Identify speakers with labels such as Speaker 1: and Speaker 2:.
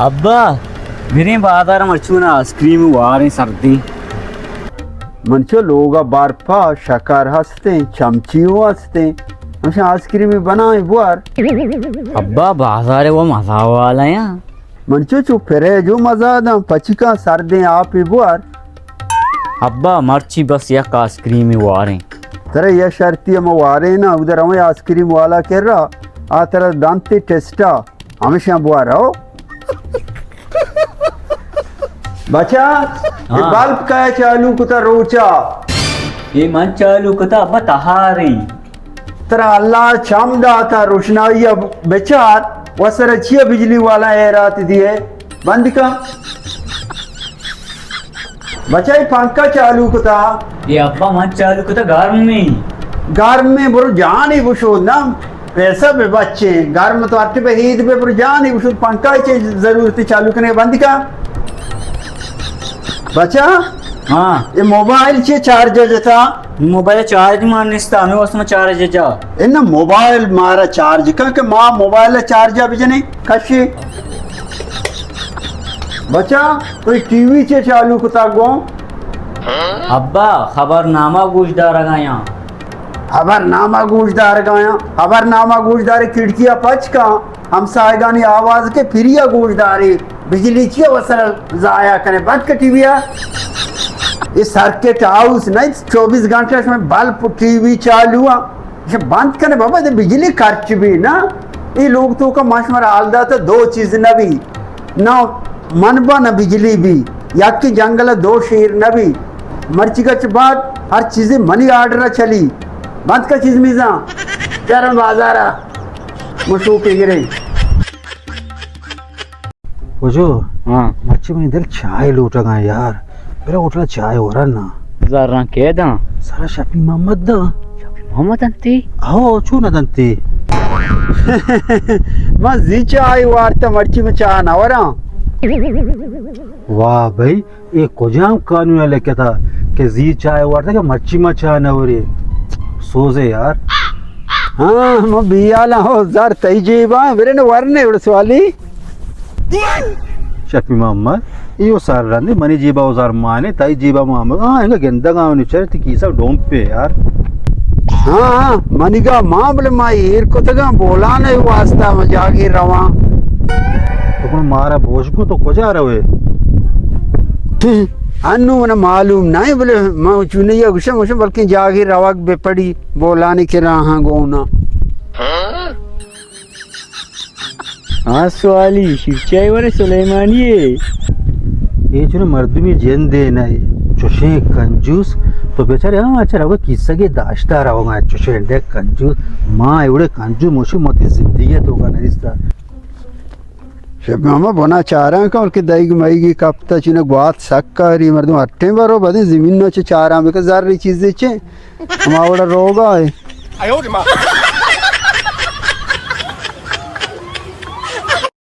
Speaker 1: अब्बा मेरे बाजार मरचूना आइसक्रीम वारें सर्दी
Speaker 2: मनचो लोगा बारपा शकार हंसते चमचियों हंसते हमसे आइसक्रीम बनाए बुआर
Speaker 1: अब्बा बाजार वो मजा वाला है
Speaker 2: मनचो चुप फिरे जो मजा दा पचिका सर्दे आप ही बुआर
Speaker 1: अब्बा मर्ची बस यक आइसक्रीम वारें
Speaker 2: तेरे यह शर्ती हम वारे ना उधर हमें आइसक्रीम वाला कह रहा आ तेरा दांते टेस्टा हमेशा बुआर हो बचा ये बल्ब का चालू कुता रोचा
Speaker 1: ये मन चालू कता अब्बा तहारी
Speaker 2: तेरा अल्लाह चामदा था रोशनाई अब बेचार वसर अच्छी बिजली वाला है रात दिए बंद का बचा ये पंखा चालू कुता
Speaker 1: ये अब्बा मन चालू कता
Speaker 2: घर में बुरो जान ही बुशो ना पैसा पे बच्चे घर में तो आटे पे ईद पे बुरो जान ही बुशो पंखा ही जरूरत चालू करने बंद का बचा
Speaker 1: हाँ
Speaker 2: ये मोबाइल चे चार्जर जता
Speaker 1: मोबाइल चार्ज मारने हमें उसमें चार्ज जा
Speaker 2: इन्ना मोबाइल मारा चार्ज का के माँ मोबाइल चार्ज अब जने कशी बचा कोई टीवी चे चालू कुता गो
Speaker 1: अब्बा खबरनामा गुजदार गया
Speaker 2: खबरनामा गूंजदार खिड़कियां पच का हम सायगानी आवाज के फिरिया गूंजदारी बिजली ची वसर जाया करे बंद का टीवी ये सर्किट हाउस नहीं 24 घंटे में बल्ब टीवी चालू है बंद करने बाबा तो बिजली खर्च भी ना ये लोग तो का मशवरा आलदा तो दो चीज न भी ना मनबा न बिजली भी या की जंगल दो शेर न भी मर्ची का बाद हर चीज मनी ऑर्डर चली बंद का चीज मीजा चरण बाजारा मशहूर के गिरे
Speaker 3: बुझो
Speaker 1: हाँ
Speaker 3: मच्छी में इधर चाय लूटेगा यार मेरा होटल चाय हो रहा ना
Speaker 1: जरा कह दा
Speaker 3: सारा शफी मोहम्मद दा
Speaker 1: मोहम्मद अंती
Speaker 3: आओ छू ना दंती
Speaker 2: बस जी चाय वार्ता मर्ची में चाह ना वरा
Speaker 3: वाह भाई एक कोजाम कानून लेके था कि जी चाय वार्ता के मच्छी में चाय ना हो रही सोचे यार
Speaker 2: हाँ मैं बियाला हो जार तई जीवा मेरे ने वरने उड़स वाली
Speaker 3: शफी मोहम्मद यो सार रंदे मनी जीबा उजार माने ताई जीबा मोहम्मद हाँ इनका गेंदा गाँव नहीं चलती की सब डोम पे यार
Speaker 2: हाँ मनिका मामले माई हीर को तगा बोला नहीं वास्ता में जागी रवा
Speaker 3: तो कौन मारा भोज को तो कोजा रहे
Speaker 2: अन्नू मन मालूम नहीं बोले मैं चुनिया गुस्सा मुझे बल्कि जागी रवा बेपड़ी बोला नहीं के रहा गोना
Speaker 1: हाँ सवाली शिवचाई वाले सुलेमानी
Speaker 3: ये जो मर्दमी जेन दे ना चुशे कंजूस तो बेचारे हाँ अच्छा रहोगा किस्सा के दाश्ता रहोगा चुशे डे कंजूस माँ एवढे कंजूस मुझे मत जिंदगी तो का नहीं था
Speaker 2: शब मामा बना चाह रहा का उनके दही मई की कपता चुने बात सक्का री मर्दम अट्टे बारो बदे जमीन नो चे चाह रहा में का जार रही चीज़ चे हमारा रोगा है